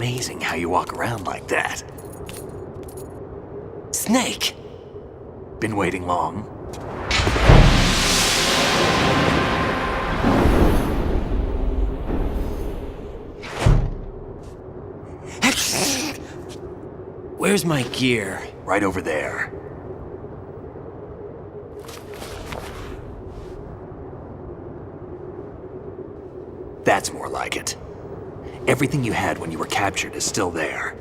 Amazing how you walk around like that. Snake! Been waiting long? Where's my gear? Right over there. That's more like it. Everything you had when you were captured is still there.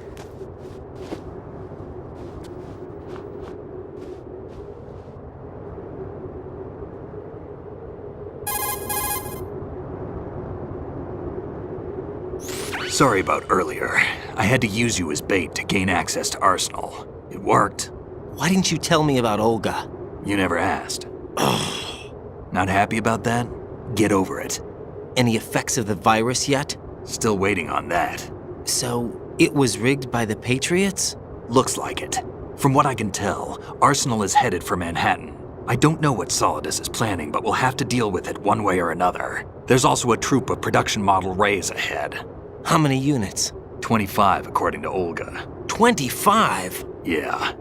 Sorry about earlier. I had to use you as bait to gain access to Arsenal. It worked. Why didn't you tell me about Olga? You never asked. Not happy about that? Get over it. Any effects of the virus yet? Still waiting on that. So, it was rigged by the Patriots? Looks like it. From what I can tell, Arsenal is headed for Manhattan. I don't know what Solidus is planning, but we'll have to deal with it one way or another. There's also a troop of production model Rays ahead. How many units? 25, according to Olga. 25? Yeah.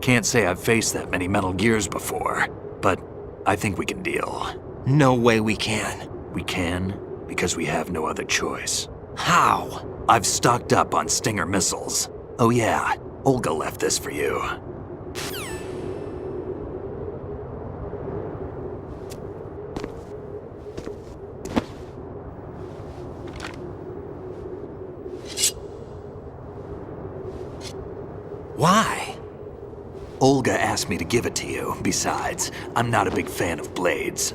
Can't say I've faced that many Metal Gears before, but I think we can deal. No way we can. We can, because we have no other choice. How? I've stocked up on Stinger missiles. Oh yeah, Olga left this for you. Why? Olga asked me to give it to you. Besides, I'm not a big fan of blades.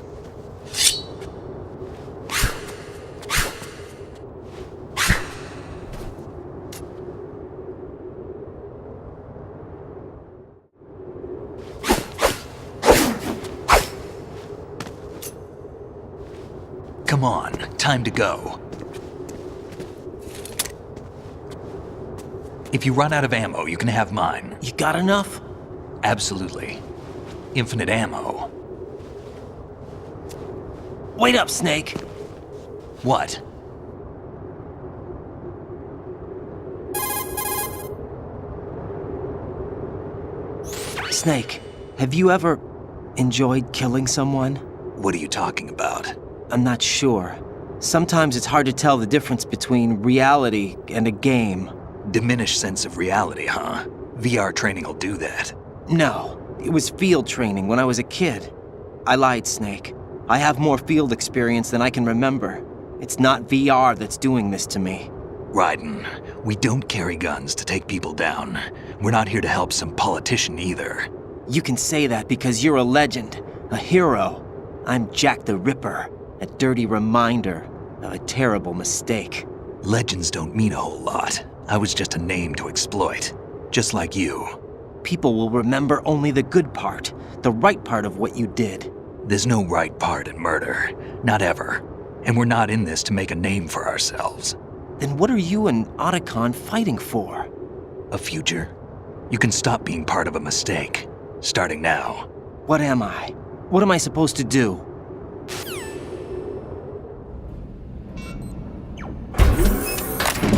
Come on, time to go. If you run out of ammo, you can have mine. You got enough? Absolutely. Infinite ammo. Wait up, Snake. What? Snake, have you ever enjoyed killing someone? What are you talking about? I'm not sure. Sometimes it's hard to tell the difference between reality and a game. Diminished sense of reality, huh? VR training will do that. No, it was field training when I was a kid. I lied, Snake. I have more field experience than I can remember. It's not VR that's doing this to me. Raiden, we don't carry guns to take people down. We're not here to help some politician either. You can say that because you're a legend, a hero. I'm Jack the Ripper, a dirty reminder of a terrible mistake. Legends don't mean a whole lot. I was just a name to exploit, just like you. People will remember only the good part, the right part of what you did. There's no right part in murder, not ever. And we're not in this to make a name for ourselves. Then what are you and Otacon fighting for? A future? You can stop being part of a mistake, starting now. What am I? What am I supposed to do?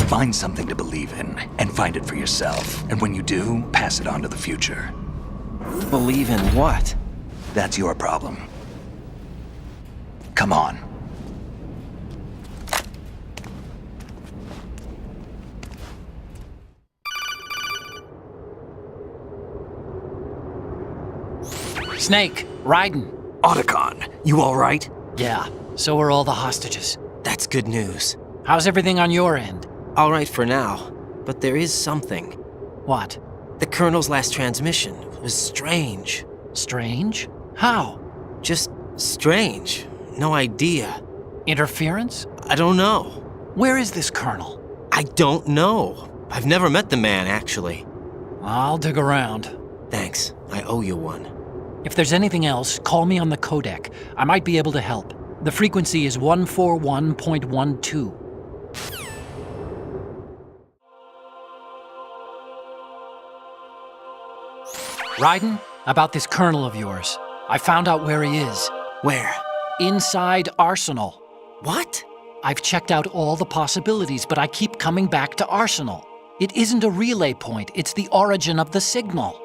Find something to believe in, and find it for yourself. And when you do, pass it on to the future. Believe in what? That's your problem. Come on. Snake, Raiden. Otacon, you all right? Yeah, so are all the hostages. That's good news. How's everything on your end? All right for now, but there is something. What? The Colonel's last transmission was strange. Strange? How? Just strange. No idea. Interference? I don't know. Where is this Colonel? I don't know. I've never met the man, actually. I'll dig around. Thanks. I owe you one. If there's anything else, call me on the codec. I might be able to help. The frequency is 141.12. Raiden, about this Colonel of yours. I found out where he is. Where? Inside Arsenal. What? I've checked out all the possibilities, but I keep coming back to Arsenal. It isn't a relay point, it's the origin of the signal.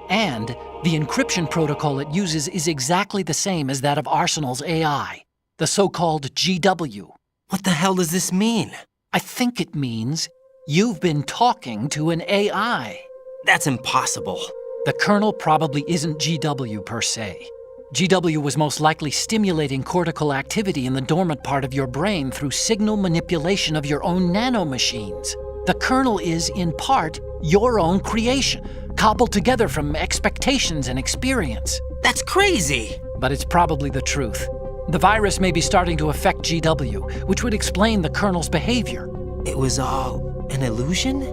And the encryption protocol it uses is exactly the same as that of Arsenal's AI, the so-called GW. What the hell does this mean? I think it means you've been talking to an AI. That's impossible. The kernel probably isn't GW per se. GW was most likely stimulating cortical activity in the dormant part of your brain through signal manipulation of your own nanomachines. The kernel is, in part, your own creation, cobbled together from expectations and experience. That's crazy! But it's probably the truth. The virus may be starting to affect GW, which would explain the kernel's behavior. It was all an illusion?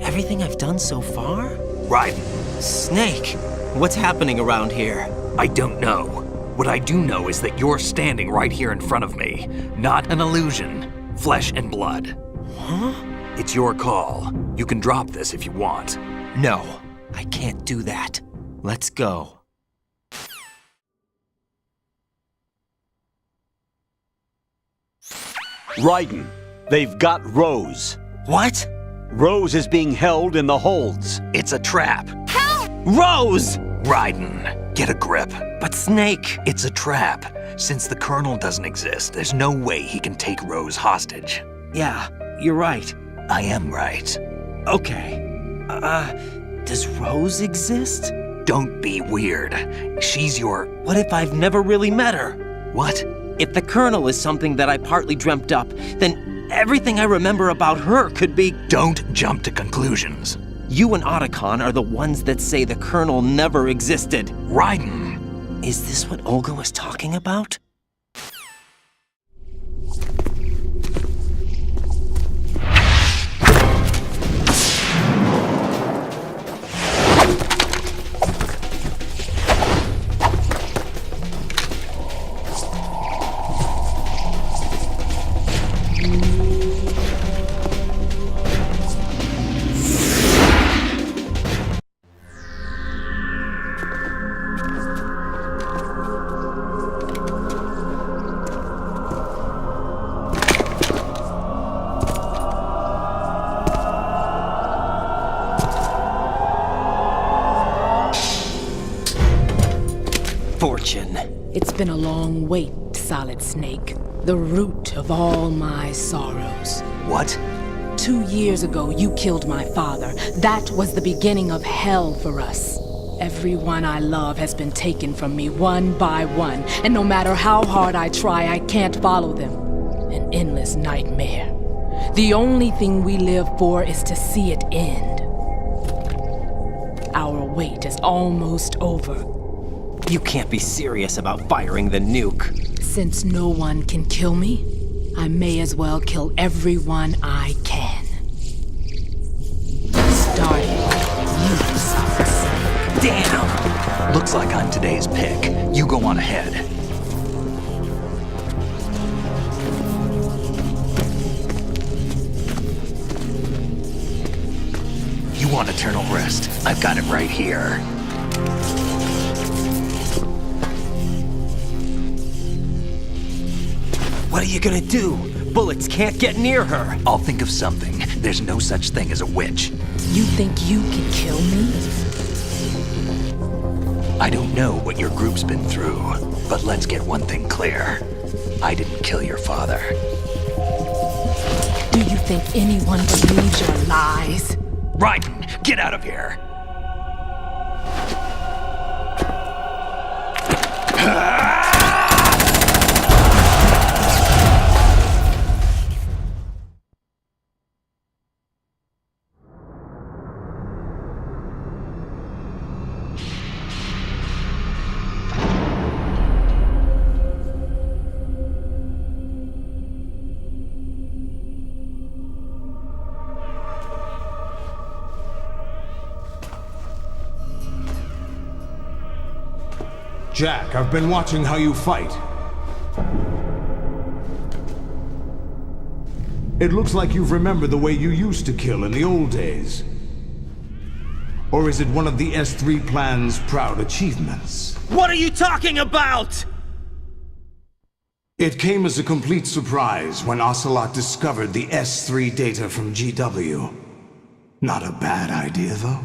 Everything I've done so far? Raiden, Snake, what's happening around here? I don't know. What I do know is that you're standing right here in front of me. Not an illusion. Flesh and blood. Huh? It's your call. You can drop this if you want. No, I can't do that. Let's go. Raiden, they've got Rose. What? Rose is being held in the holds. It's a trap. Rose! Raiden, get a grip. But Snake... It's a trap. Since the Colonel doesn't exist, there's no way he can take Rose hostage. Yeah, you're right. I am right. Okay. Does Rose exist? Don't be weird. She's your... What if I've never really met her? What? If the Colonel is something that I partly dreamt up, then everything I remember about her could be... Don't jump to conclusions. You and Otacon are the ones that say the Colonel never existed. Raiden! Is this what Olga was talking about? Fortune. It's been a long wait, Solid Snake. The root of all my sorrows. What? 2 years ago, you killed my father. That was the beginning of hell for us. Everyone I love has been taken from me one by one, and no matter how hard I try, I can't follow them. An endless nightmare. The only thing we live for is to see it end. Our wait is almost over. You can't be serious about firing the nuke. Since no one can kill me, I may as well kill everyone I can. Starting with you, Solid Snake. Damn! Looks like I'm today's pick. You go on ahead. You want eternal rest? I've got it right here. What are you gonna do? Bullets can't get near her. I'll think of something. There's no such thing as a witch. You think you can kill me? I don't know what your group's been through, but let's get one thing clear. I didn't kill your father. Do you think anyone believes your lies? Raiden, get out of here! Jack, I've been watching how you fight. It looks like you've remembered the way you used to kill in the old days. Or is it one of the S3 plan's proud achievements? What are you talking about? It came as a complete surprise when Ocelot discovered the S3 data from GW. Not a bad idea, though.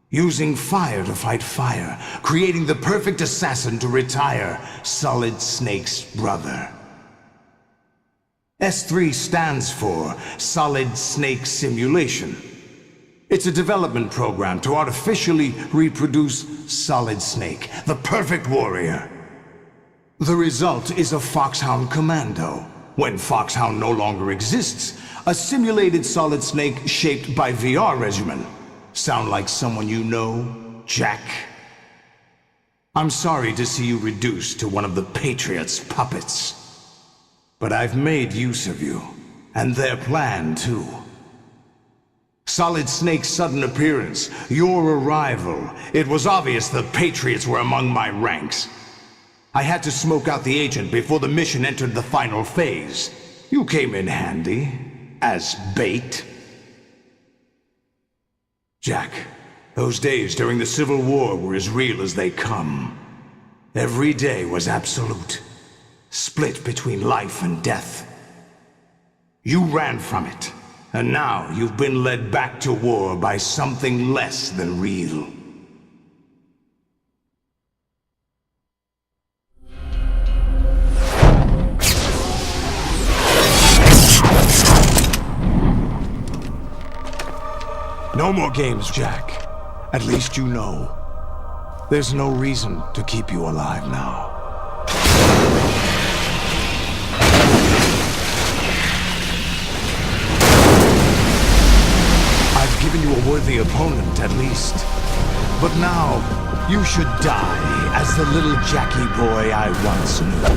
Using fire to fight fire, creating the perfect assassin to retire Solid Snake's brother. S3 stands for Solid Snake Simulation. It's a development program to artificially reproduce Solid Snake, the perfect warrior. The result is a Foxhound Commando. When Foxhound no longer exists, a simulated Solid Snake shaped by VR regimen. Sound like someone you know, Jack? I'm sorry to see you reduced to one of the Patriots' puppets. But I've made use of you, and their plan too. Solid Snake's sudden appearance, your arrival, it was obvious the Patriots were among my ranks. I had to smoke out the agent before the mission entered the final phase. You came in handy, as bait. Jack, those days during the Civil War were as real as they come. Every day was absolute, split between life and death. You ran from it, and now you've been led back to war by something less than real. No more games, Jack. At least you know. There's no reason to keep you alive now. I've given you a worthy opponent, at least. But now, you should die as the little Jackie boy I once knew.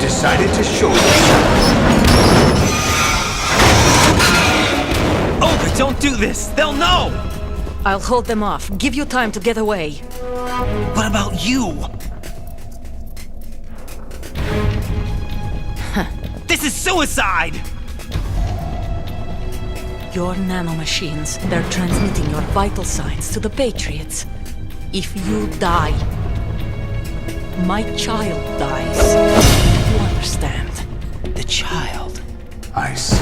Decided to show yourself. Oh, but don't do this! They'll know! I'll hold them off. Give you time to get away. What about you? This is suicide! Your nanomachines, they're transmitting your vital signs to the Patriots. If you die, my child dies. You understand? The child. I see.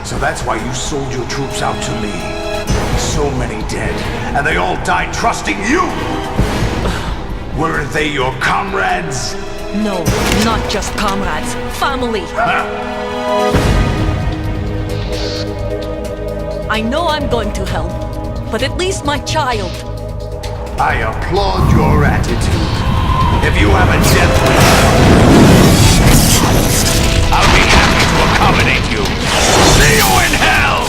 So that's why you sold your troops out to me. So many dead, and they all died trusting you! Weren't they your comrades? No, not just comrades. Family! I know I'm going to help, but at least my child. I applaud your attitude. If you have a death wish, I'll be happy to accommodate you. See you in hell!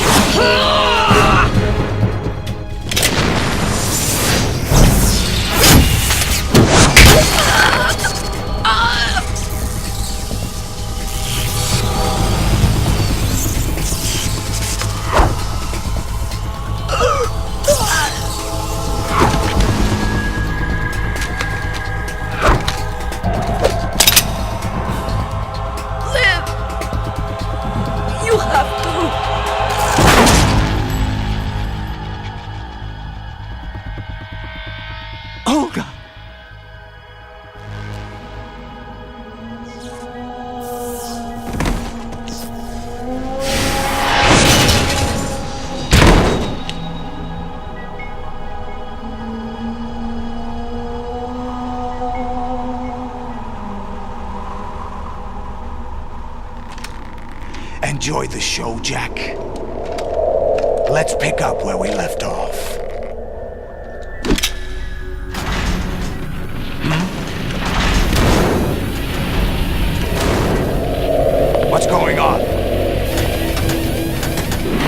Olga! enjoy the show, Jack? Let's pick up where we left off. What's going on?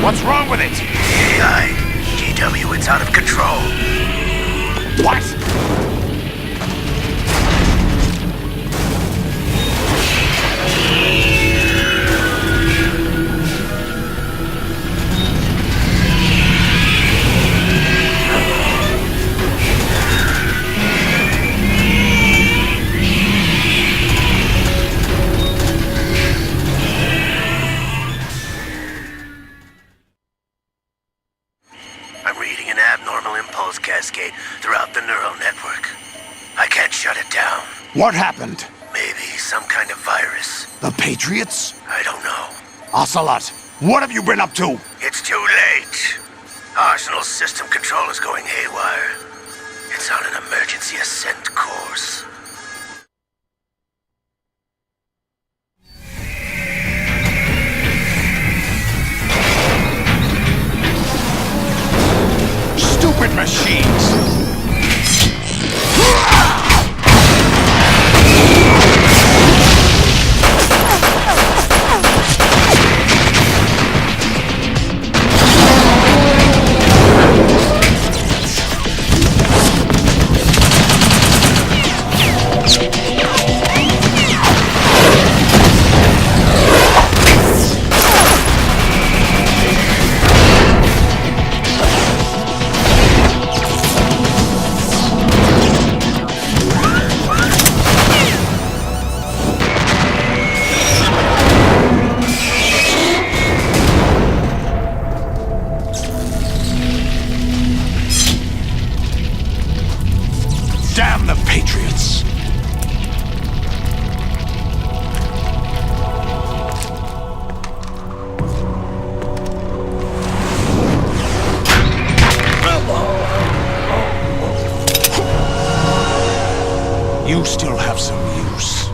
What's wrong with it? AI, GW, it's out of control. What? I'm reading an abnormal impulse cascade throughout the neural network. I can't shut it down. What happened? Maybe some kind of virus. The Patriots? I don't know. Ocelot, what have you been up to? It's too late. Arsenal's system control is going haywire. It's on an emergency ascent course. Stupid machines! Damn the Patriots! You still have some use.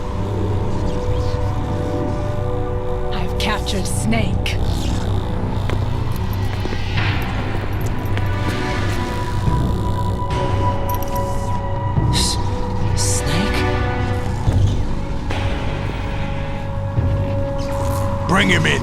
I've captured Snake. Snake? Bring him in.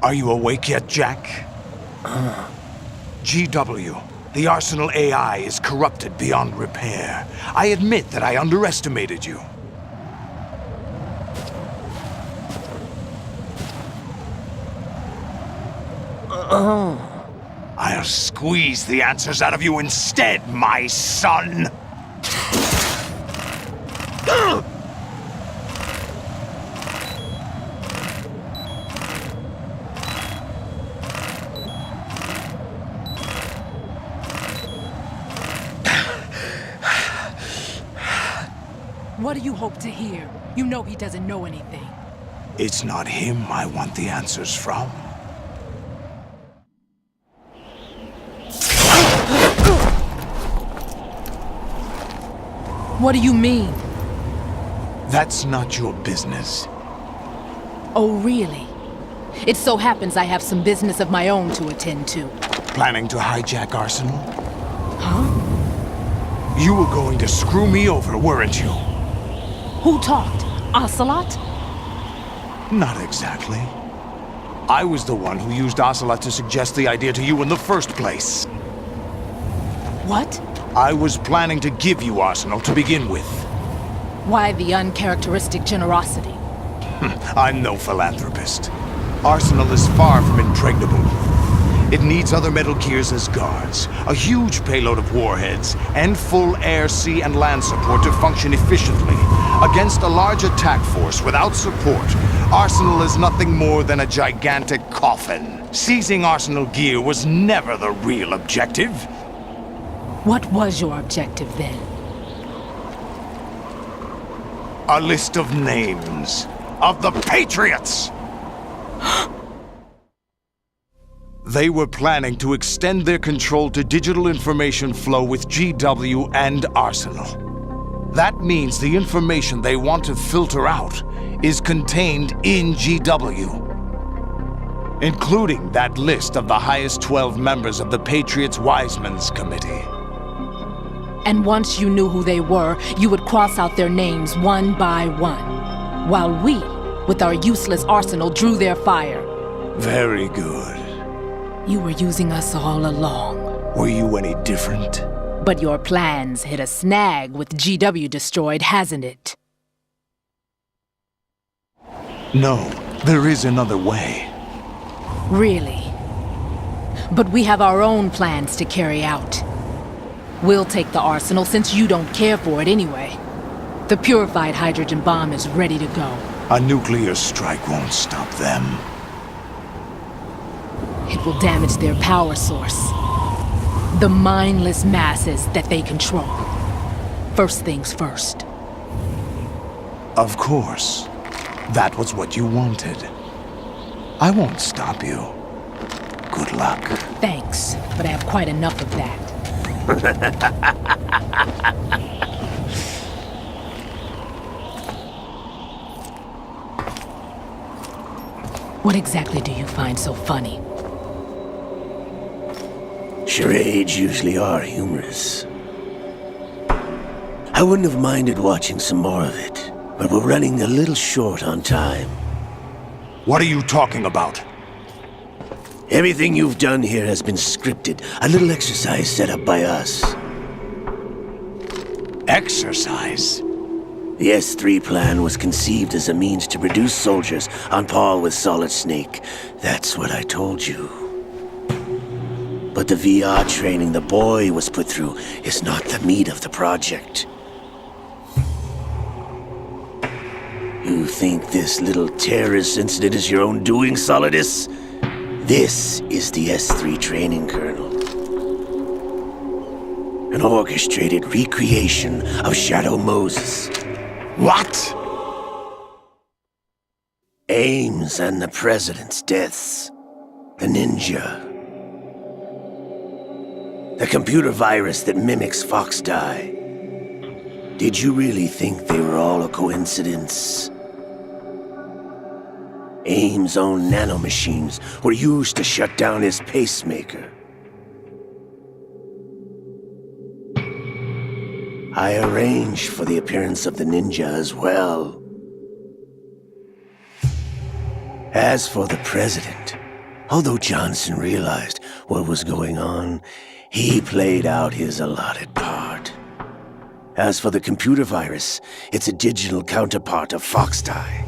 Are you awake yet, Jack? GW, the Arsenal AI is corrupted beyond repair. I admit that I underestimated you. I'll squeeze the answers out of you instead, my son! What do you hope to hear? You know he doesn't know anything. It's not him I want the answers from. What do you mean? That's not your business. Oh, really? It so happens I have some business of my own to attend to. Planning to hijack Arsenal? Huh? You were going to screw me over, weren't you? Who talked? Ocelot? Not exactly. I was the one who used Ocelot to suggest the idea to you in the first place. What? I was planning to give you Arsenal to begin with. Why the uncharacteristic generosity? I'm no philanthropist. Arsenal is far from impregnable. It needs other Metal Gears as guards, a huge payload of warheads, and full air, sea, and land support to function efficiently. Against a large attack force without support, Arsenal is nothing more than a gigantic coffin. Seizing Arsenal gear was never the real objective. What was your objective then? A list of names of the Patriots! They were planning to extend their control to digital information flow with GW and Arsenal. That means the information they want to filter out is contained in GW, including that list of the highest 12 members of the Patriots Wiseman's Committee. And once you knew who they were, you would cross out their names one by one, while we, with our useless arsenal, drew their fire. Very good. You were using us all along. Were you any different? But your plans hit a snag with GW destroyed, hasn't it? No, there is another way. Really? But we have our own plans to carry out. We'll take the arsenal since you don't care for it anyway. The purified hydrogen bomb is ready to go. A nuclear strike won't stop them. It will damage their power source. The mindless masses that they control. First things first. Of course. That was what you wanted. I won't stop you. Good luck. Thanks, but I have quite enough of that. What exactly do you find so funny? Charades usually are humorous. I wouldn't have minded watching some more of it, but we're running a little short on time. What are you talking about? Everything you've done here has been scripted, a little exercise set up by us. Exercise? The S3 plan was conceived as a means to produce soldiers on par with Solid Snake. That's what I told you. But the VR training the boy was put through is not the meat of the project. You think this little terrorist incident is your own doing, Solidus? This is the S3 training kernel. An orchestrated recreation of Shadow Moses. What? Ames and the President's deaths. The ninja. The computer virus that mimics Foxdie. Did you really think they were all a coincidence? Ames' own nanomachines were used to shut down his pacemaker. I arranged for the appearance of the ninja as well. As for the President, although Johnson realized what was going on, he played out his allotted part. As for the computer virus, it's a digital counterpart of Foxdie.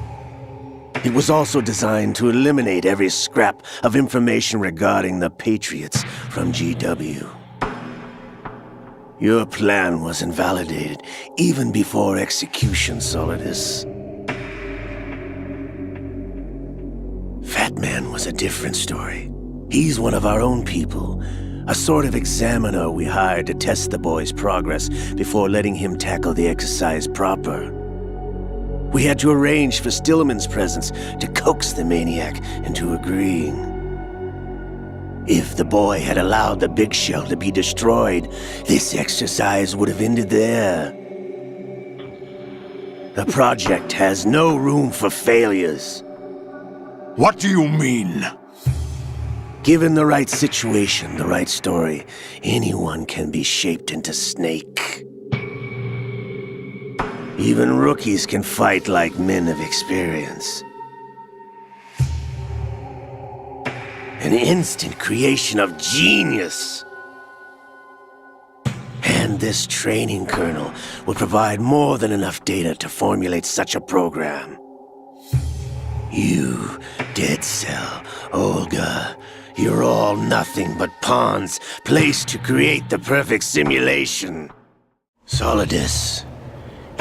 It was also designed to eliminate every scrap of information regarding the Patriots from GW. Your plan was invalidated even before execution, Solidus. Fat Man was a different story. He's one of our own people, a sort of examiner we hired to test the boy's progress before letting him tackle the exercise proper. We had to arrange for Stillman's presence to coax the maniac into agreeing. If the boy had allowed the big shell to be destroyed, this exercise would have ended there. The project has no room for failures. What do you mean? Given the right situation, the right story, anyone can be shaped into Snake. Even rookies can fight like men of experience. An instant creation of genius. And this training kernel will provide more than enough data to formulate such a program. You, Dead Cell, Olga, You're all nothing but pawns placed to create the perfect simulation. Solidus,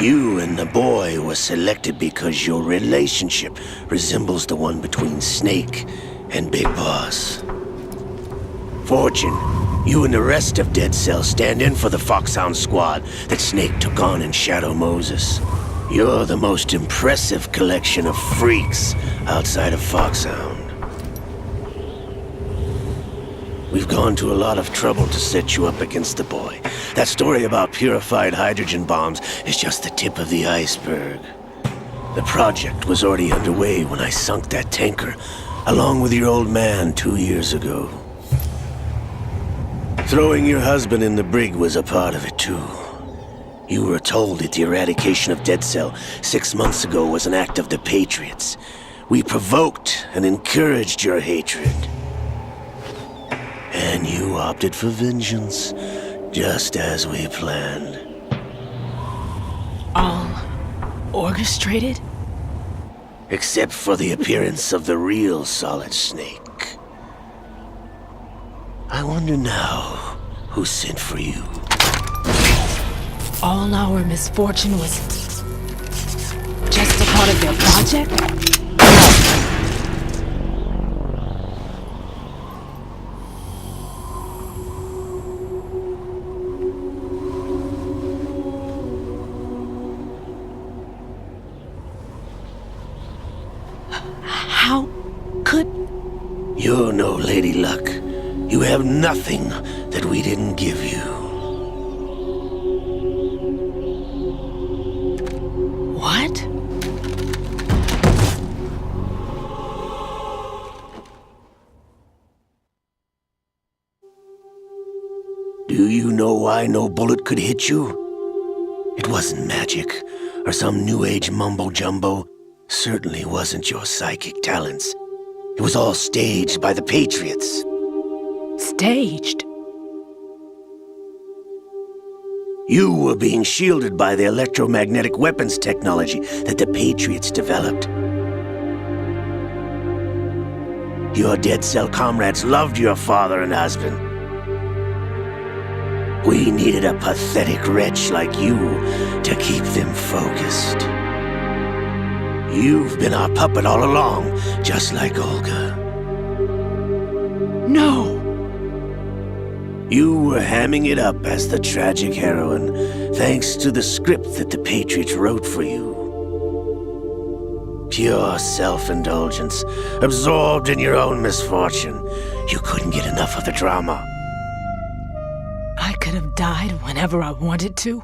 you and the boy were selected because your relationship resembles the one between Snake and Big Boss. Fortune, you and the rest of Dead Cell stand in for the Foxhound squad that Snake took on in Shadow Moses. You're the most impressive collection of freaks outside of Foxhound. We've gone to a lot of trouble to set you up against the boy. That story about purified hydrogen bombs is just the tip of the iceberg. The project was already underway when I sunk that tanker, along with your old man 2 years ago. Throwing your husband in the brig was a part of it too. You were told that the eradication of Dead Cell 6 months ago was an act of the Patriots. We provoked and encouraged your hatred. And you opted for vengeance, just as we planned. All orchestrated? Except for the appearance of the real Solid Snake. I wonder now who sent for you. All our misfortune was just a part of their project? How could... You're no Lady Luck. You have nothing that we didn't give you. What? Do you know why no bullet could hit you? It wasn't magic, or some new age mumbo-jumbo. Certainly wasn't your psychic talents. It was all staged by the Patriots. Staged? You were being shielded by the electromagnetic weapons technology that the Patriots developed. Your Dead Cell comrades loved your father and husband. We needed a pathetic wretch like you to keep them focused. You've been our puppet all along, just like Olga. No! You were hamming it up as the tragic heroine, thanks to the script that the Patriots wrote for you. Pure self-indulgence, absorbed in your own misfortune. You couldn't get enough of the drama. I could have died whenever I wanted to.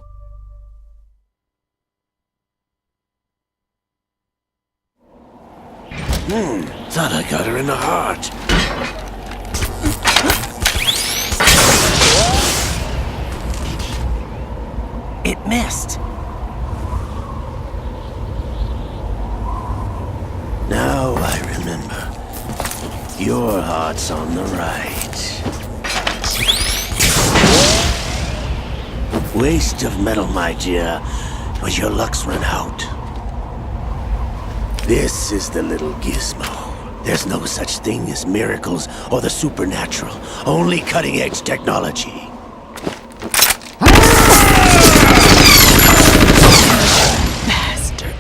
Thought I got her in the heart. It missed. Now I remember. Your heart's on the right. Waste of metal, my dear, but your luck's run out. This is the little gizmo. There's no such thing as miracles or the supernatural, only cutting-edge technology. Bastard.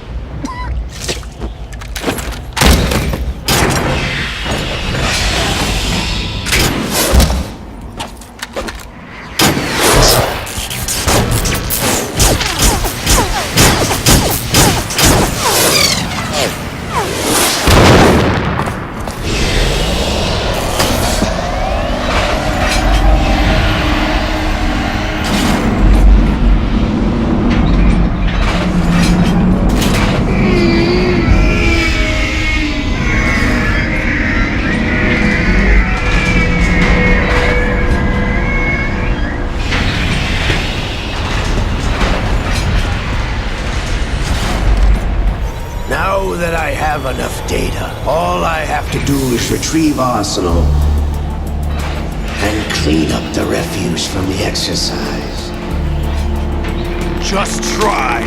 Now that I have enough data, all I have to do is retrieve Arsenal and clean up the refuse from the exercise. Just try.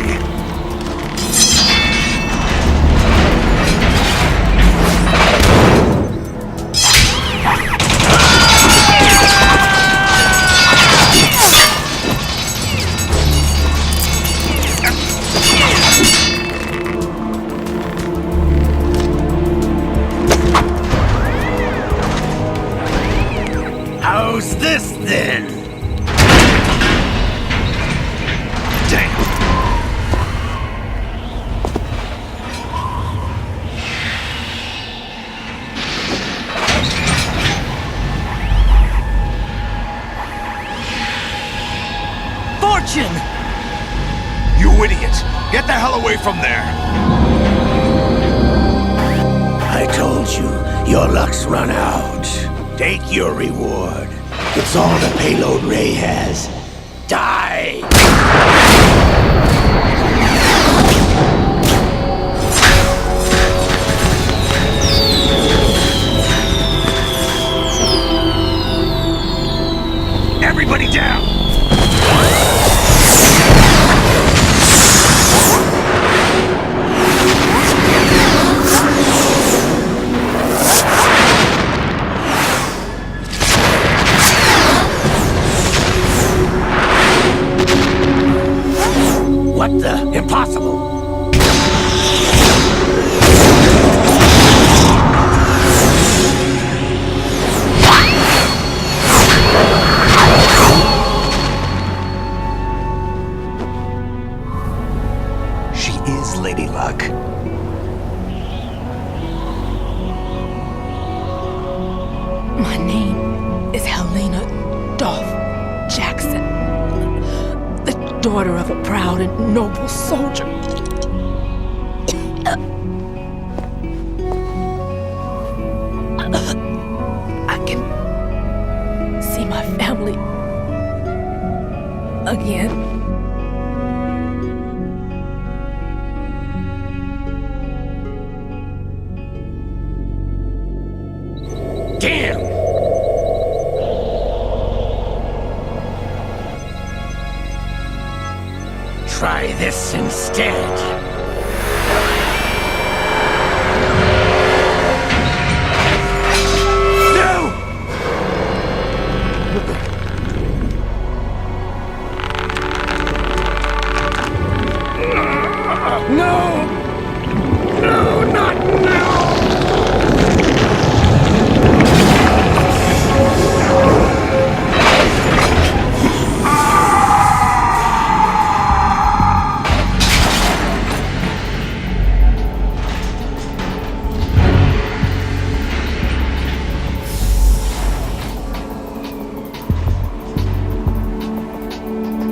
then. Damn! Fortune! You idiot! Get the hell away from there! I told you, your luck's run out. Take your reward. It's all the payload Ray has. Die! Everybody down! What the? Impossible! She is Lady Luck. My name is Helena Dolph Jackson, the daughter of a proud and noble soldier. I can see my family again. Damn! Try this instead.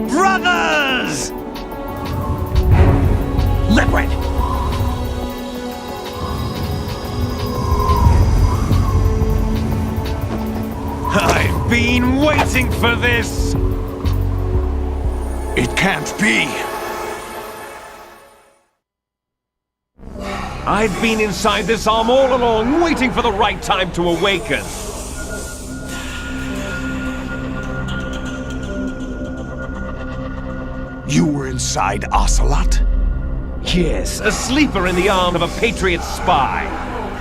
Brothers! Liquid! I've been waiting for this! It can't be! I've been inside this arm all along, waiting for the right time to awaken. You were inside Ocelot? Yes, a sleeper in the arm of a Patriot spy.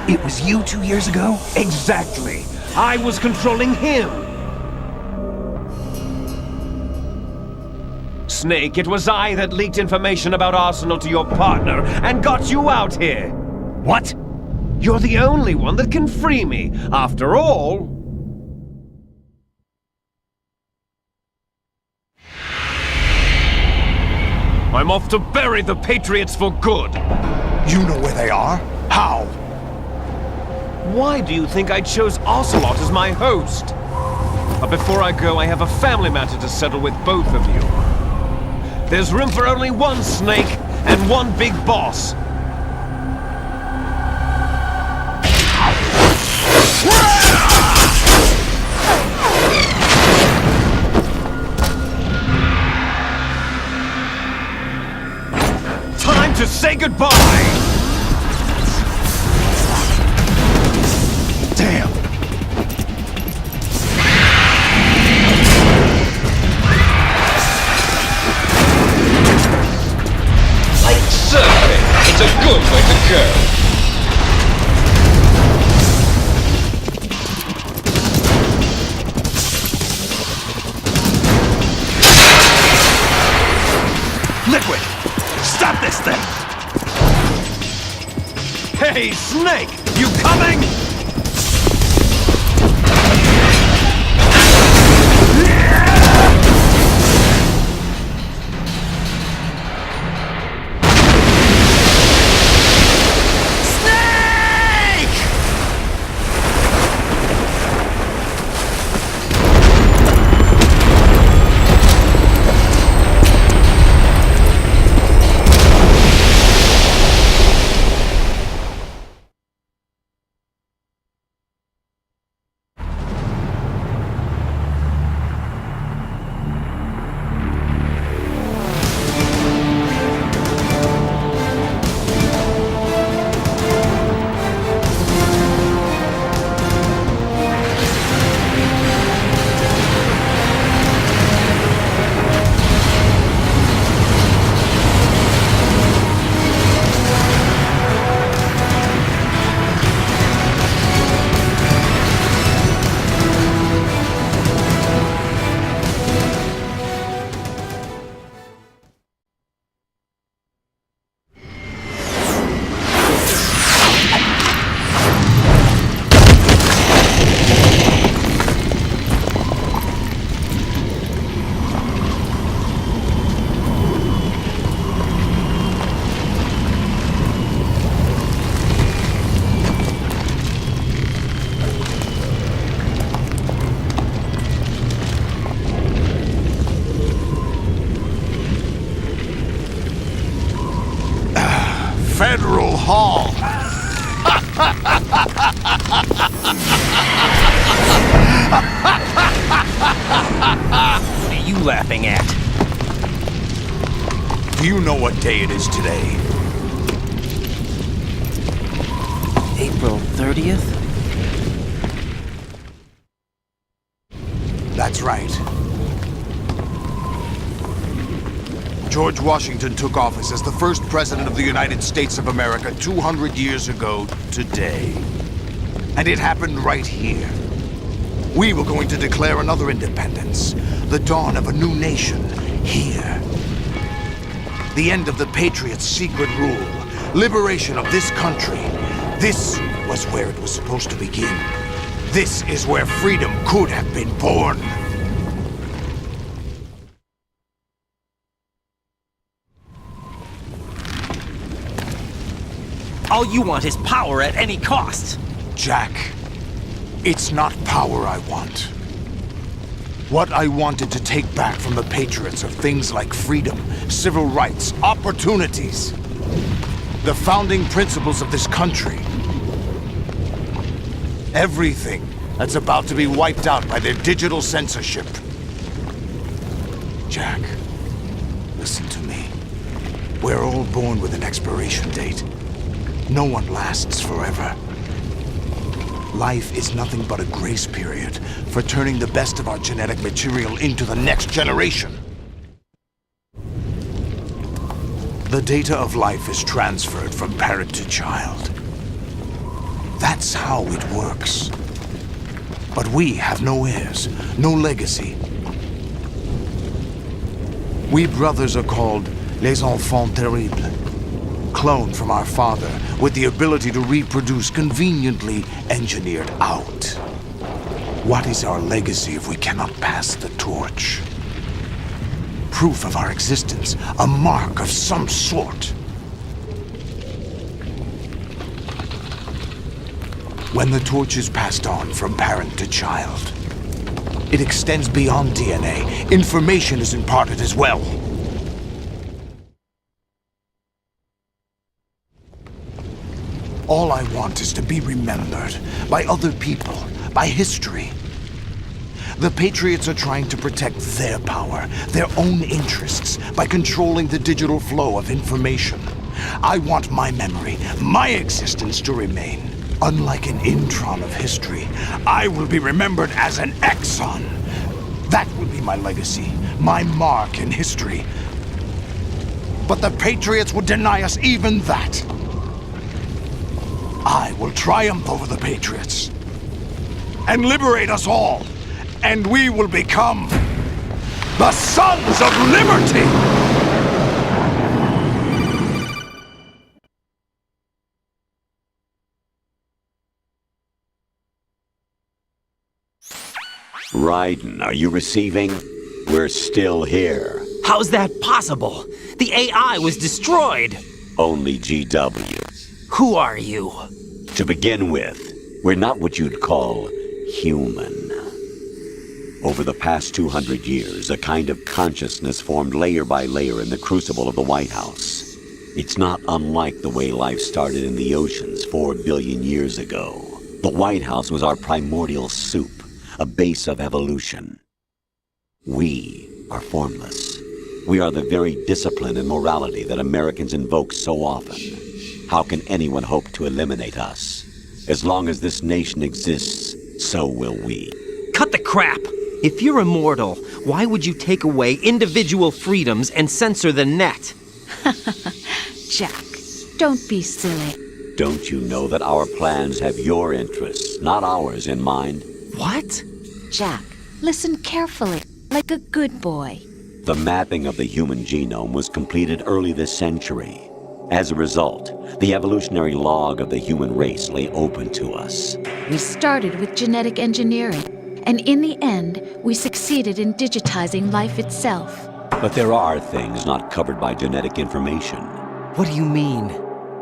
It was you 2 years ago? Exactly. I was controlling him. Snake, it was I that leaked information about Arsenal to your partner and got you out here. What? You're the only one that can free me. After all... I'm off to bury the Patriots for good. You know where they are? How? Why do you think I chose Ocelot as my host? But before I go, I have a family matter to settle with both of you. There's room for only one Snake and one big boss. Time to say goodbye! Damn! Like surfing, it's a good way to go. Liquid! Stop this thing! Hey, Snake! You coming? What are you laughing at? Do you know what day it is today? April 30th? That's right. George Washington took office as the first president of the United States of America 200 years ago today. And it happened right here. We were going to declare another independence, the dawn of a new nation, here. The end of the Patriots' secret rule, liberation of this country. This was where it was supposed to begin. This is where freedom could have been born. All you want is power at any cost. Jack, it's not power I want. What I wanted to take back from the Patriots are things like freedom, civil rights, opportunities. The founding principles of this country. Everything that's about to be wiped out by their digital censorship. Jack, listen to me. We're all born with an expiration date. No one lasts forever. Life is nothing but a grace period for turning the best of our genetic material into the next generation. The data of life is transferred from parent to child. That's how it works. But we have no heirs, no legacy. We brothers are called les enfants terribles. Cloned from our father, with the ability to reproduce conveniently engineered out. What is our legacy if we cannot pass the torch? Proof of our existence, a mark of some sort. When the torch is passed on from parent to child, it extends beyond DNA. Information is imparted as well. All I want is to be remembered by other people, by history. The Patriots are trying to protect their power, their own interests, by controlling the digital flow of information. I want my memory, my existence to remain. Unlike an intron of history, I will be remembered as an exon. That will be my legacy, my mark in history. But the Patriots would deny us even that. I will triumph over the Patriots and liberate us all, and we will become the Sons of Liberty! Raiden, are you receiving? We're still here. How's that possible? The AI was destroyed. Only GW. Who are you? To begin with, we're not what you'd call human. Over the past 200 years, a kind of consciousness formed layer by layer in the crucible of the White House. It's not unlike the way life started in the oceans 4 billion years ago. The White House was our primordial soup, a base of evolution. We are formless. We are the very discipline and morality that Americans invoke so often. How can anyone hope to eliminate us? As long as this nation exists, so will we. Cut the crap! If you're immortal, why would you take away individual freedoms and censor the net? Jack, don't be silly. Don't you know that our plans have your interests, not ours, in mind? What? Jack, listen carefully, like a good boy. The mapping of the human genome was completed early this century. As a result, the evolutionary log of the human race lay open to us. We started with genetic engineering, and in the end, we succeeded in digitizing life itself. But there are things not covered by genetic information. What do you mean?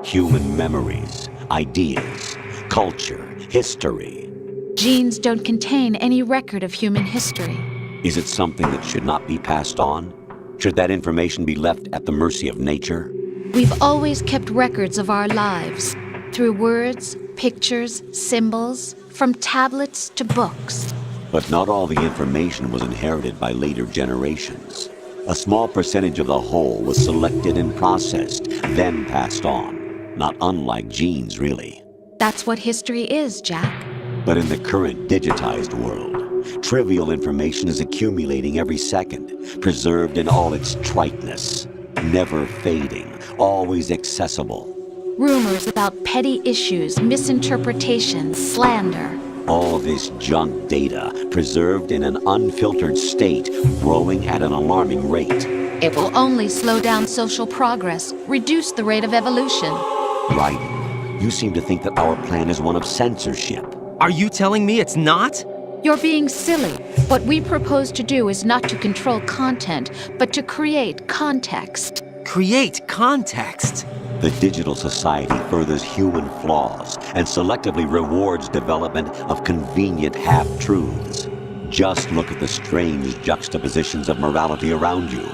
Human memories, ideas, culture, history. Genes don't contain any record of human history. Is it something that should not be passed on? Should that information be left at the mercy of nature? We've always kept records of our lives. Through words, pictures, symbols, from tablets to books. But not all the information was inherited by later generations. A small percentage of the whole was selected and processed, then passed on. Not unlike genes, really. That's what history is, Jack. But in the current digitized world, trivial information is accumulating every second, preserved in all its triteness, never fading, always accessible. Rumors about petty issues, misinterpretations, slander. All this junk data, preserved in an unfiltered state, growing at an alarming rate. It will only slow down social progress, reduce the rate of evolution. Right. You seem to think that our plan is one of censorship. Are you telling me it's not? You're being silly. What we propose to do is not to control content, but to create context. Create context? The digital society furthers human flaws and selectively rewards development of convenient half-truths. Just look at the strange juxtapositions of morality around you.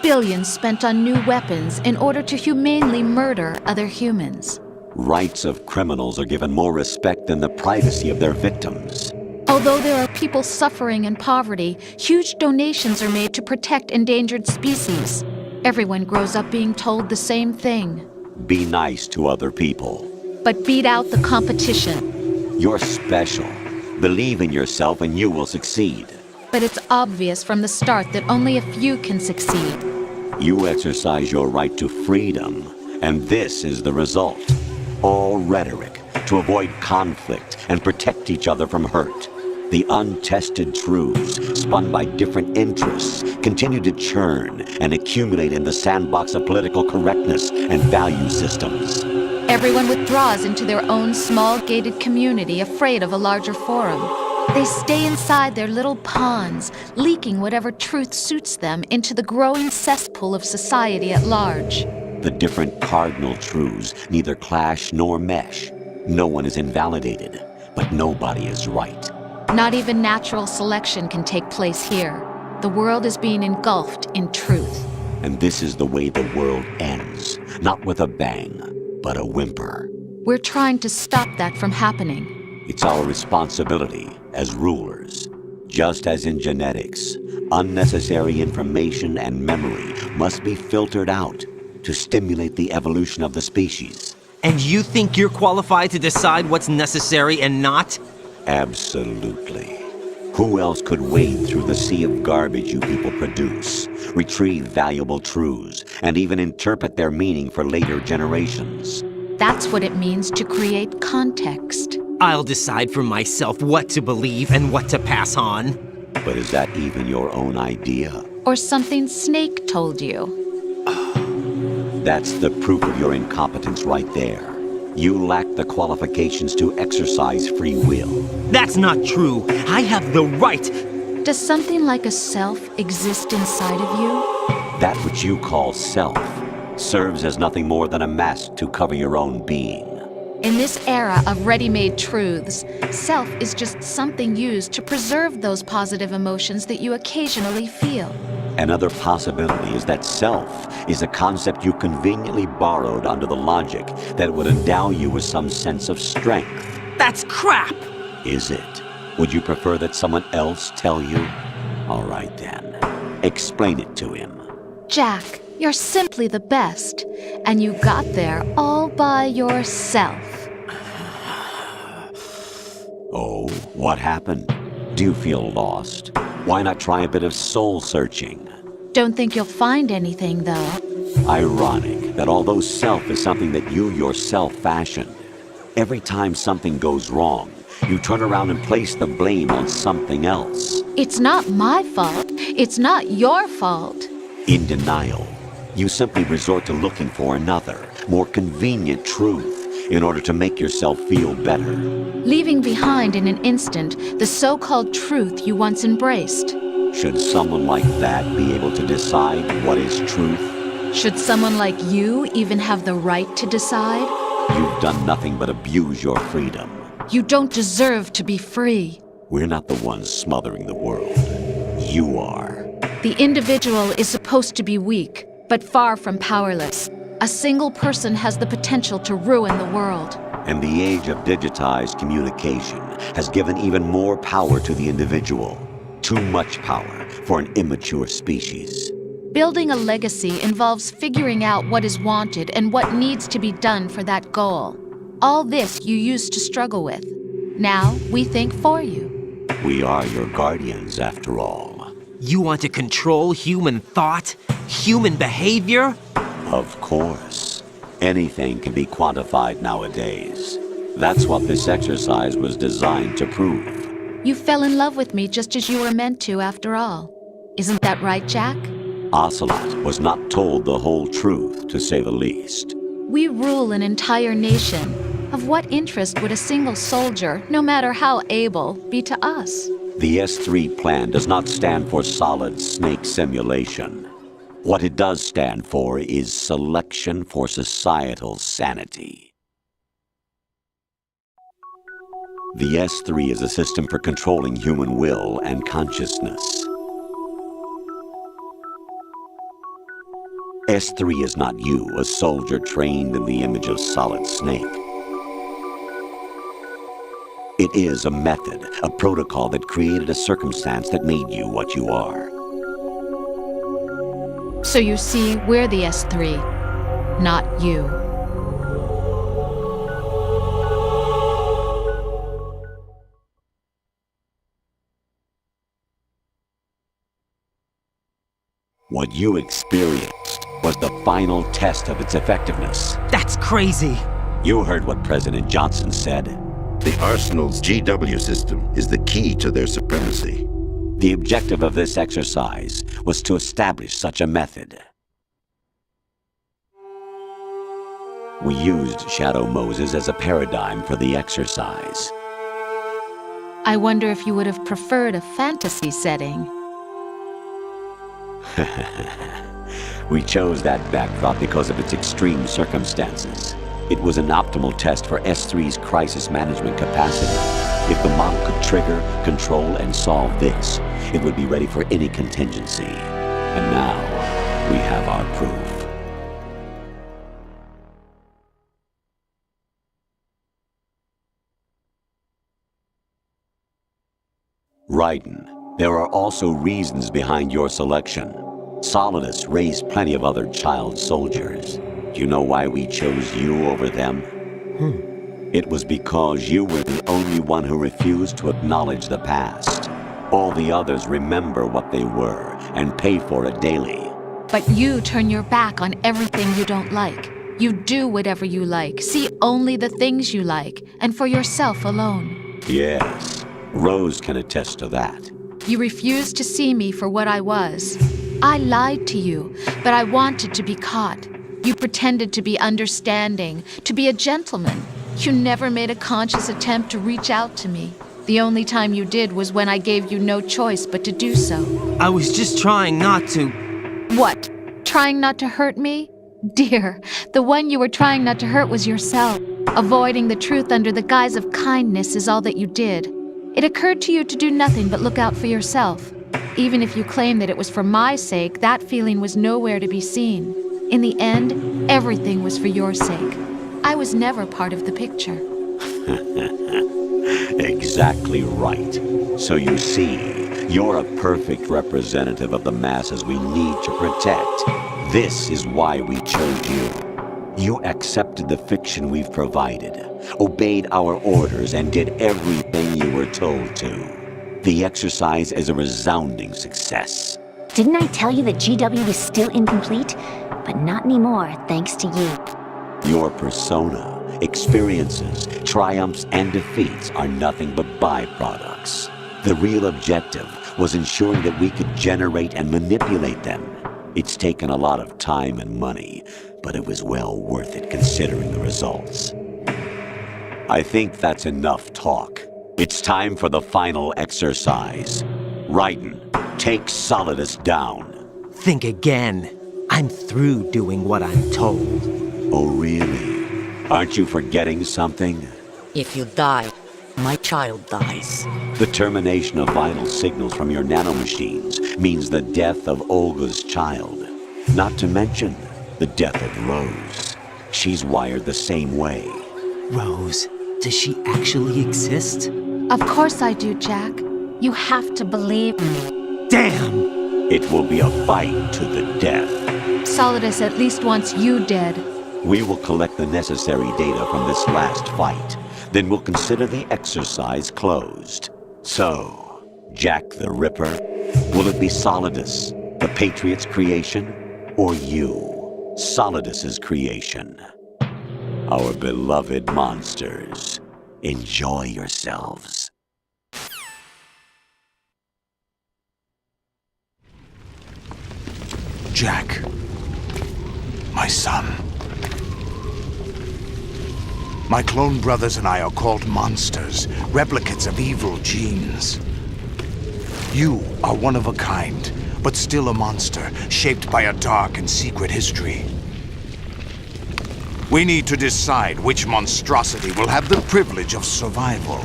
Billions spent on new weapons in order to humanely murder other humans. Rights of criminals are given more respect than the privacy of their victims. Although there are people suffering in poverty, huge donations are made to protect endangered species. Everyone grows up being told the same thing. Be nice to other people. But beat out the competition. You're special. Believe in yourself and you will succeed. But it's obvious from the start that only a few can succeed. You exercise your right to freedom, and this is the result. All rhetoric to avoid conflict and protect each other from hurt. The untested truths, spun by different interests, continue to churn and accumulate in the sandbox of political correctness and value systems. Everyone withdraws into their own small gated community, afraid of a larger forum. They stay inside their little ponds, leaking whatever truth suits them into the growing cesspool of society at large. The different cardinal truths neither clash nor mesh. No one is invalidated, but nobody is right. Not even natural selection can take place here. The world is being engulfed in truth. And this is the way the world ends. Not with a bang, but a whimper. We're trying to stop that from happening. It's our responsibility as rulers. Just as in genetics, unnecessary information and memory must be filtered out to stimulate the evolution of the species. And you think you're qualified to decide what's necessary and not? Absolutely. Who else could wade through the sea of garbage you people produce, retrieve valuable truths, and even interpret their meaning for later generations? That's what it means to create context. I'll decide for myself what to believe and what to pass on. But is that even your own idea? Or something Snake told you? That's the proof of your incompetence right there. You lack the qualifications to exercise free will. That's not true. I have the right. Does something like a self exist inside of you? That which you call self serves as nothing more than a mask to cover your own being. In this era of ready-made truths, self is just something used to preserve those positive emotions that you occasionally feel. Another possibility is that self is a concept you conveniently borrowed under the logic that would endow you with some sense of strength. That's crap! Is it? Would you prefer that someone else tell you? All right then. Explain it to him. Jack, you're simply the best, and you got there all by yourself. Oh, what happened? Do you feel lost? Why not try a bit of soul searching? Don't think you'll find anything, though. Ironic that although self is something that you yourself fashioned, every time something goes wrong, you turn around and place the blame on something else. It's not my fault. It's not your fault. In denial, you simply resort to looking for another, more convenient truth in order to make yourself feel better. Leaving behind in an instant the so-called truth you once embraced. Should someone like that be able to decide what is truth? Should someone like you even have the right to decide? You've done nothing but abuse your freedom. You don't deserve to be free. We're not the ones smothering the world. You are. The individual is supposed to be weak, but far from powerless. A single person has the potential to ruin the world. And the age of digitized communication has given even more power to the individual. Too much power for an immature species. Building a legacy involves figuring out what is wanted and what needs to be done for that goal. All this you used to struggle with. Now we think for you. We are your guardians, after all. You want to control human thought? Human behavior? Of course. Anything can be quantified nowadays. That's what this exercise was designed to prove. You fell in love with me just as you were meant to, after all. Isn't that right, Jack? Ocelot was not told the whole truth, to say the least. We rule an entire nation. Of what interest would a single soldier, no matter how able, be to us? The S3 plan does not stand for solid snake simulation. What it does stand for is selection for societal sanity. The S3 is a system for controlling human will and consciousness. S3 is not you, a soldier trained in the image of Solid Snake. It is a method, a protocol that created a circumstance that made you what you are. So you see, we're the S3, not you. What you experienced was the final test of its effectiveness. That's crazy. You heard what President Johnson said. The Arsenal's GW system is the key to their supremacy. The objective of this exercise was to establish such a method. We used Shadow Moses as a paradigm for the exercise. I wonder if you would have preferred a fantasy setting. We chose that backdrop because of its extreme circumstances. It was an optimal test for S3's crisis management capacity. If the model could trigger, control, and solve this, it would be ready for any contingency. And now, we have our proof. Raiden, there are also reasons behind your selection. Solidus raised plenty of other child soldiers. Do you know why we chose you over them? It was because you were the only one who refused to acknowledge the past. All the others remember what they were and pay for it daily. But you turn your back on everything you don't like. You do whatever you like, see only the things you like, and for yourself alone. Yes, Rose can attest to that. You refused to see me for what I was. I lied to you, but I wanted to be caught. You pretended to be understanding, to be a gentleman. You never made a conscious attempt to reach out to me. The only time you did was when I gave you no choice but to do so. I was just trying not to. What? Trying not to hurt me? Dear, the one you were trying not to hurt was yourself. Avoiding the truth under the guise of kindness is all that you did. It occurred to you to do nothing but look out for yourself. Even if you claim that it was for my sake, that feeling was nowhere to be seen. In the end, everything was for your sake. I was never part of the picture. Exactly right. So you see, you're a perfect representative of the masses we need to protect. This is why we chose you. You accepted the fiction we've provided, obeyed our orders, and did everything you were told to. The exercise is a resounding success. Didn't I tell you that GW is still incomplete? But not anymore, thanks to you. Your persona, experiences, triumphs, and defeats are nothing but byproducts. The real objective was ensuring that we could generate and manipulate them. It's taken a lot of time and money, but it was well worth it considering the results. I think that's enough talk. It's time for the final exercise. Raiden, take Solidus down. Think again. I'm through doing what I'm told. Oh, really? Aren't you forgetting something? If you die, my child dies. The termination of vital signals from your nanomachines means the death of Olga's child. Not to mention the death of Rose. She's wired the same way. Rose, does she actually exist? Of course I do, Jack. You have to believe. Damn! It will be a fight to the death. Solidus at least wants you dead. We will collect the necessary data from this last fight. Then we'll consider the exercise closed. So, Jack the Ripper, will it be Solidus, the Patriot's creation, or you, Solidus's creation? Our beloved monsters, enjoy yourselves. Jack, my son. My clone brothers and I are called monsters, replicates of evil genes. You are one of a kind, but still a monster, shaped by a dark and secret history. We need to decide which monstrosity will have the privilege of survival.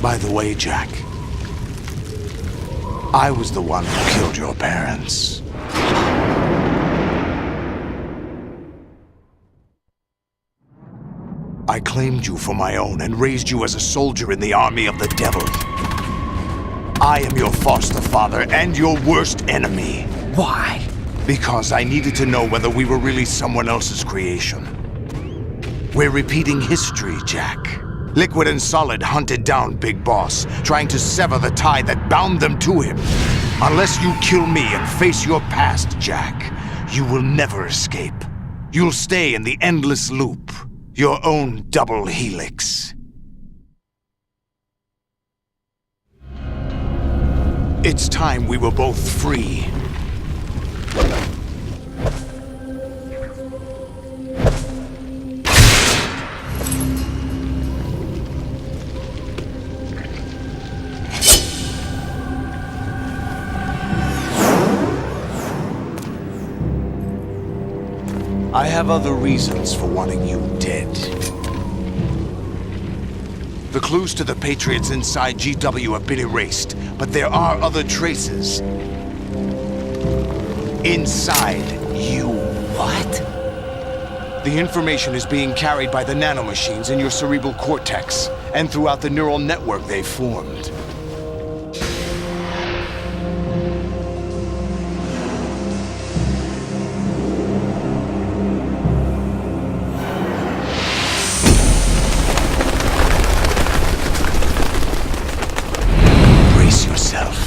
By the way, Jack, I was the one who killed your parents. I claimed you for my own and raised you as a soldier in the army of the devil. I am your foster father and your worst enemy. Why? Because I needed to know whether we were really someone else's creation. We're repeating history, Jack. Liquid and Solid hunted down Big Boss, trying to sever the tie that bound them to him. Unless you kill me and face your past, Jack, you will never escape. You'll stay in the endless loop, your own double helix. It's time we were both free. I have other reasons for wanting you dead. The clues to the Patriots inside GW have been erased, but there are other traces. Inside you. What? The information is being carried by the nanomachines in your cerebral cortex, and throughout the neural network they've formed. Brace yourself.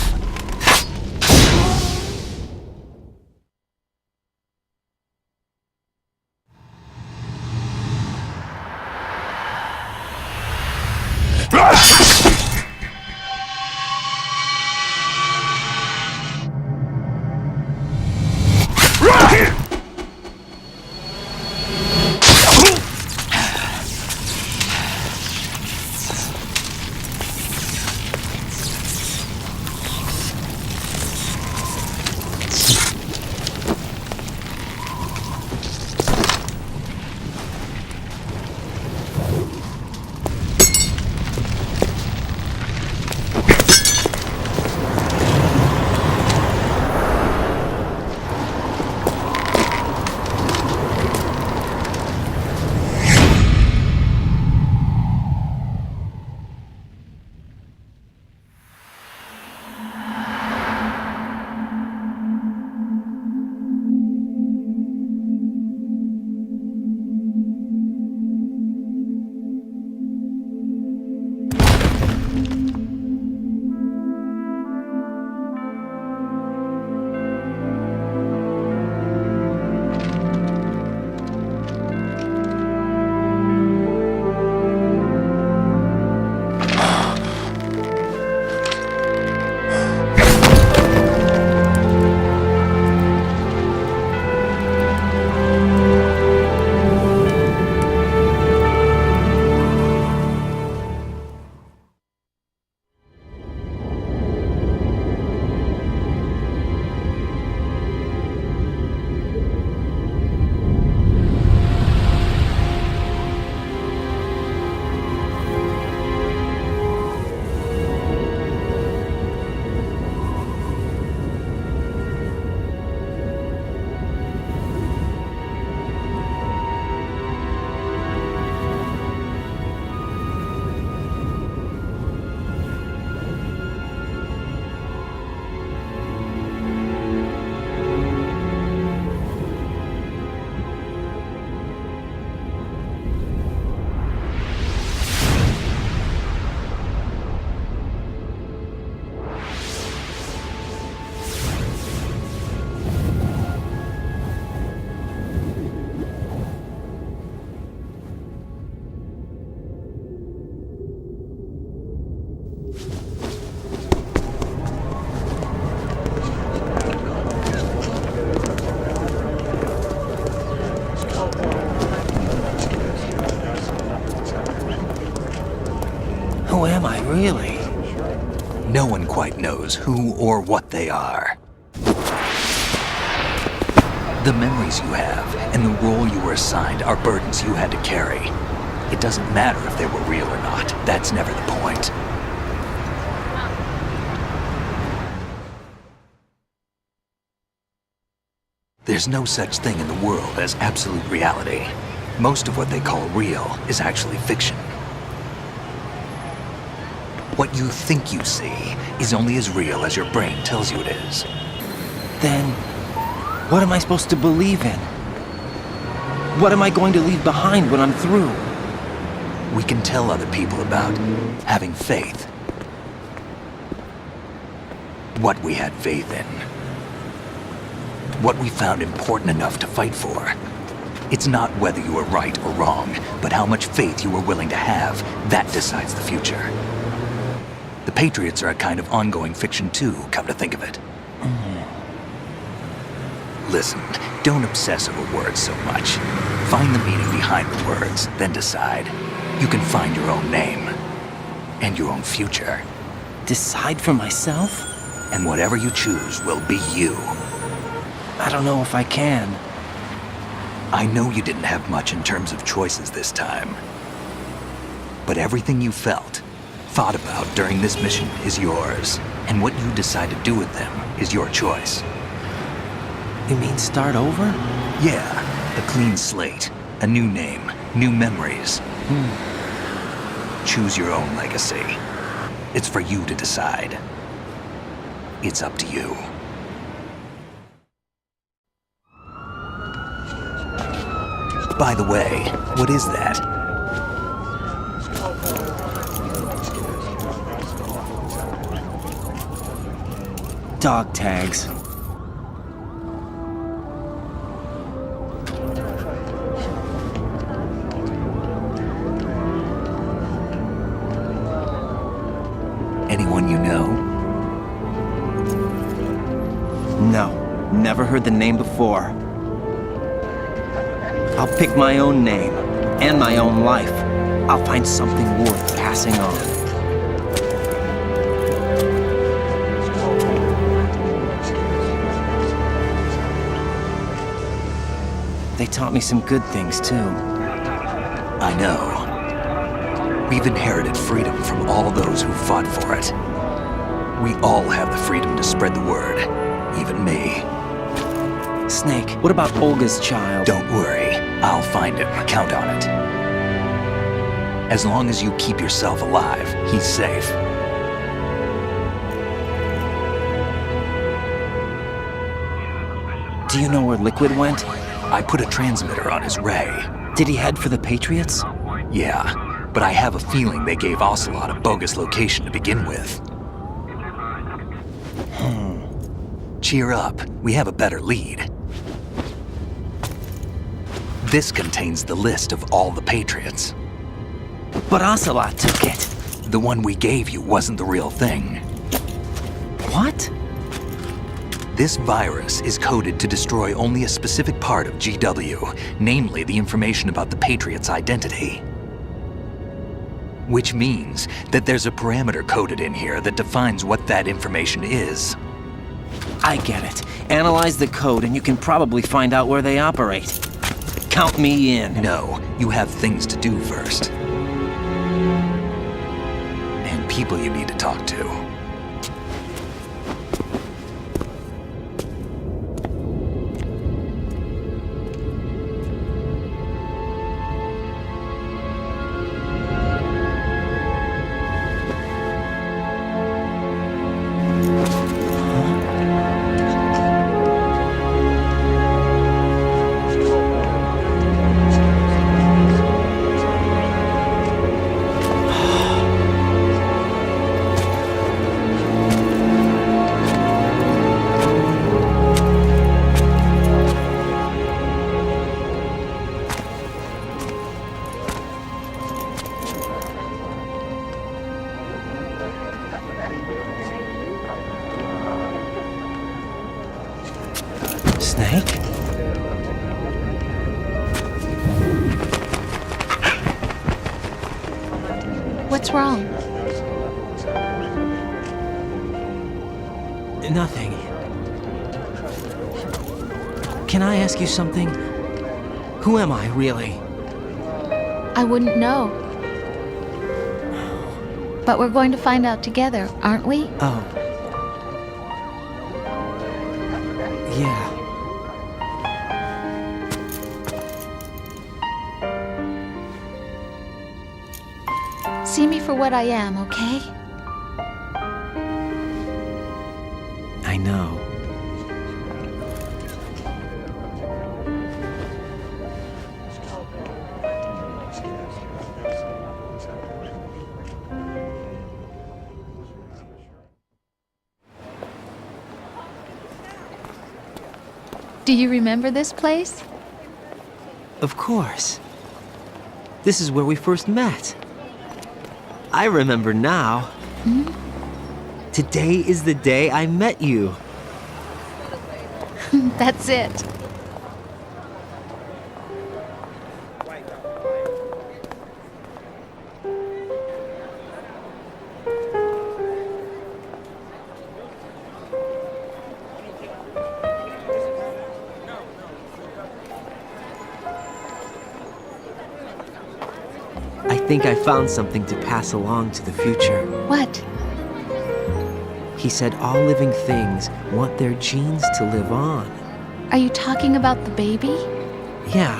Really? No one quite knows who or what they are. The memories you have and the role you were assigned are burdens you had to carry. It doesn't matter if they were real or not. That's never the point. There's no such thing in the world as absolute reality. Most of what they call real is actually fiction. What you think you see is only as real as your brain tells you it is. Then, what am I supposed to believe in? What am I going to leave behind when I'm through? We can tell other people about having faith. What we had faith in. What we found important enough to fight for. It's not whether you were right or wrong, but how much faith you were willing to have. That decides the future. The Patriots are a kind of ongoing fiction too, come to think of it. Listen, don't obsess over words so much. Find the meaning behind the words, then decide. You can find your own name. And your own future. Decide for myself? And whatever you choose will be you. I don't know if I can. I know you didn't have much in terms of choices this time. But everything you felt, thought about during this mission is yours. And what you decide to do with them is your choice. You mean start over? Yeah, a clean slate, a new name, new memories. Choose your own legacy. It's for you to decide. It's up to you. By the way, what is that? Dog tags. Anyone you know? No, never heard the name before. I'll pick my own name, and my own life. I'll find something worth passing on. They taught me some good things, too. I know. We've inherited freedom from all those who fought for it. We all have the freedom to spread the word, even me. Snake, what about Olga's child? Don't worry, I'll find him. Count on it. As long as you keep yourself alive, he's safe. Do you know where Liquid went? I put a transmitter on his ray. Did he head for the Patriots? Yeah, but I have a feeling they gave Ocelot a bogus location to begin with. Cheer up, we have a better lead. This contains the list of all the Patriots. But Ocelot took it. The one we gave you wasn't the real thing. What? This virus is coded to destroy only a specific part of GW, namely the information about the Patriots' identity. Which means that there's a parameter coded in here that defines what that information is. I get it. Analyze the code and you can probably find out where they operate. Count me in. No, you have things to do first. And people you need to talk to. Snake? What's wrong? Nothing. Can I ask you something? Who am I, really? I wouldn't know. But we're going to find out together, aren't we? Oh. Yeah. See me for what I am, okay? I know. Do you remember this place? Of course. This is where we first met. I remember now. Today is the day I met you. That's it. I think I found something to pass along to the future. What? He said all living things want their genes to live on. Are you talking about the baby? Yeah.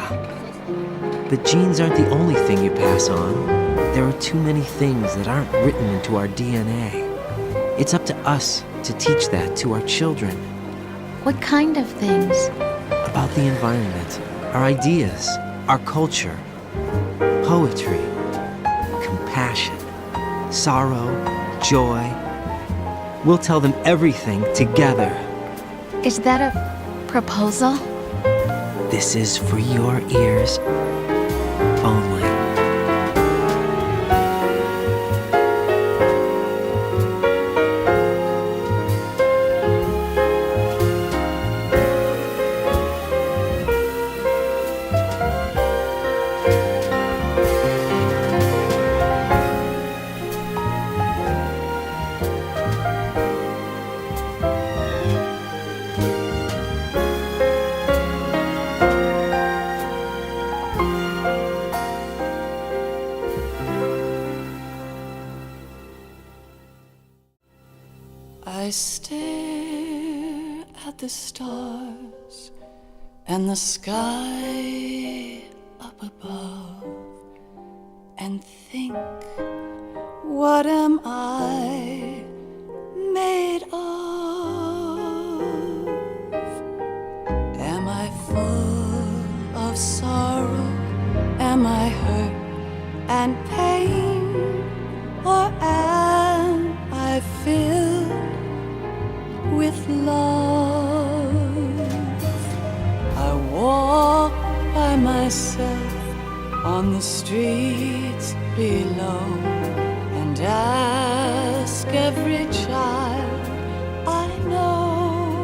But genes aren't the only thing you pass on. There are too many things that aren't written into our DNA. It's up to us to teach that to our children. What kind of things? About the environment, our ideas, our culture, poetry, compassion, sorrow, joy. We'll tell them everything together. Is that a proposal? This is for your ears only. I stare at the stars and the sky up above and think, what am I made of? Am I full of sorrow? Am I hurt and pain? Or am I filled with love? I walk by myself on the streets below and ask every child I know,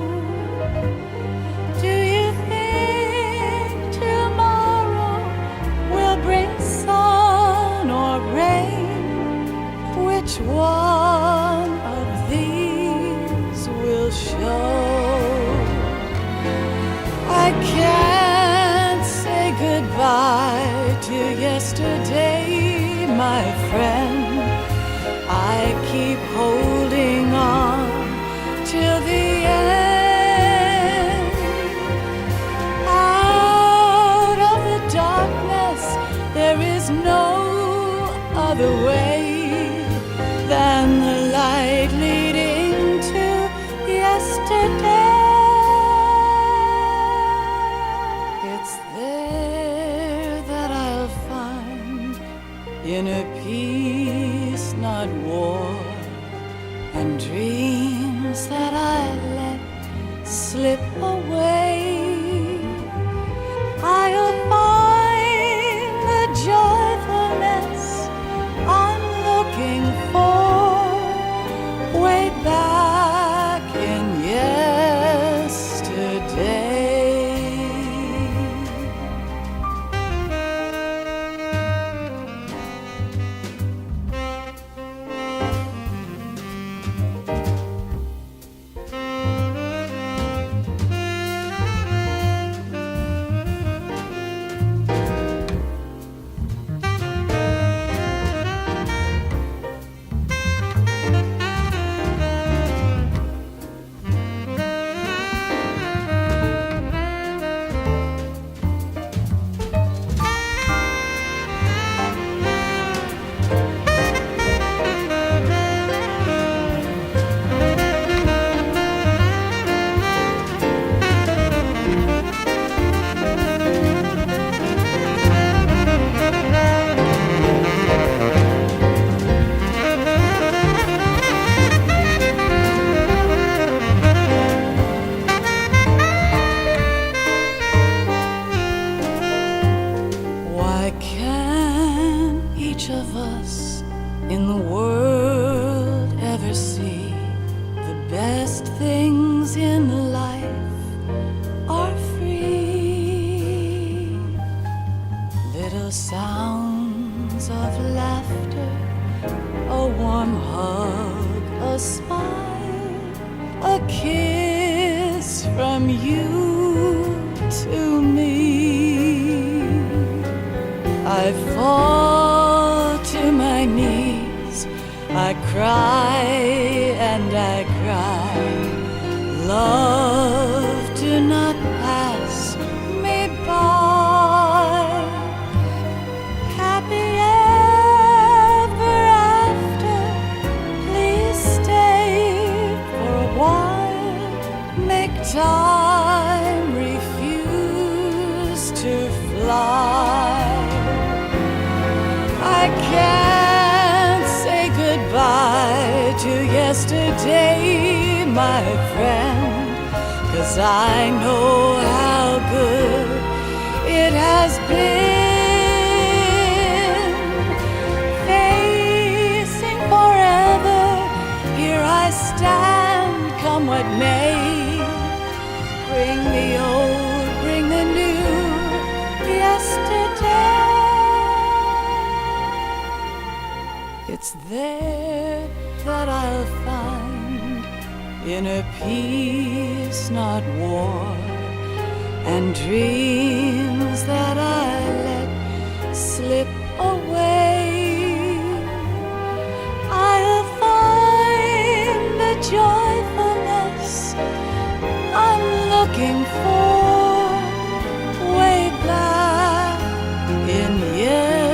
do you think tomorrow will bring sun or rain? Which one of these will show? I can't say goodbye to yesterday, my friend. I keep holding on till the end. Out of the darkness, there is no other way than the light leading to yesterday. It's there that I'll find inner peace, not war, and dreams that I let slip away. I'll find the joyfulness I'm looking for way back in yesterday. each of us in the world ever see? The best things in life are free. Little sounds of laughter, a warm hug, a smile, a kiss from you to me. I fall to my knees, I cry and I cry. Love, do not pass me by. Happy ever after, please stay for a while. Make time, refuse to fly. I can't say goodbye to yesterday, my friend, 'cause I know how good it has been. Facing forever, here I stand, come what may. Bring the old, bring the new, yesterday. It's there that I'll find inner peace, not war, and dreams that I let slip away. I'll find the joyfulness I'm looking for way back in yesterday.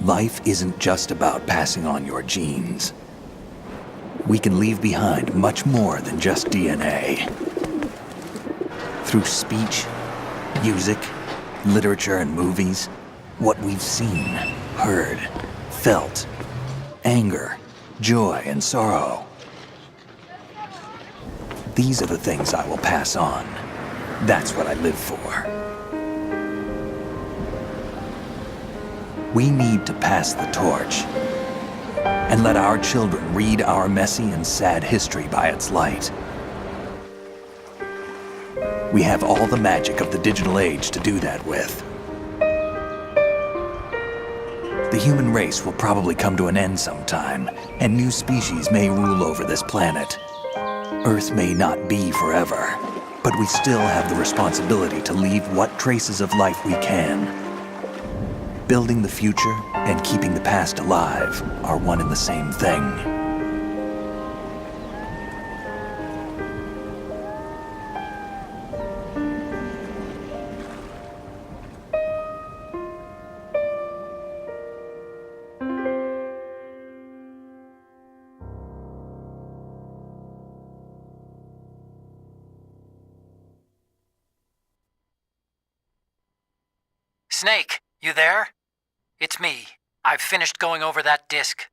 Life isn't just about passing on your genes. We can leave behind much more than just DNA. Through speech, music, literature, and movies, what we've seen, heard, felt, anger, joy, and sorrow. These are the things I will pass on. That's what I live for. We need to pass the torch and let our children read our messy and sad history by its light. We have all the magic of the digital age to do that with. The human race will probably come to an end sometime, and new species may rule over this planet. Earth may not be forever, but we still have the responsibility to leave what traces of life we can. Building the future and keeping the past alive are one and the same thing. Snake, you there? It's me. I've finished going over that disk.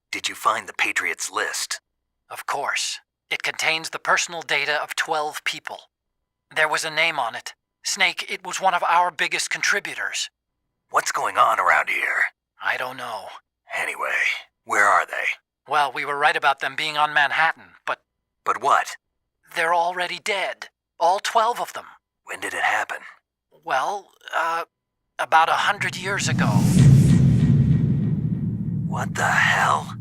Did you find the Patriots list? Of course. It contains the personal data of 12 people. There was a name on it. Snake, it was one of our biggest contributors. What's going on around here? I don't know. Anyway, where are they? Well, we were right about them being on Manhattan, but... But what? They're already dead. All 12 of them. When did it happen? Well, about 100 years ago. What the hell?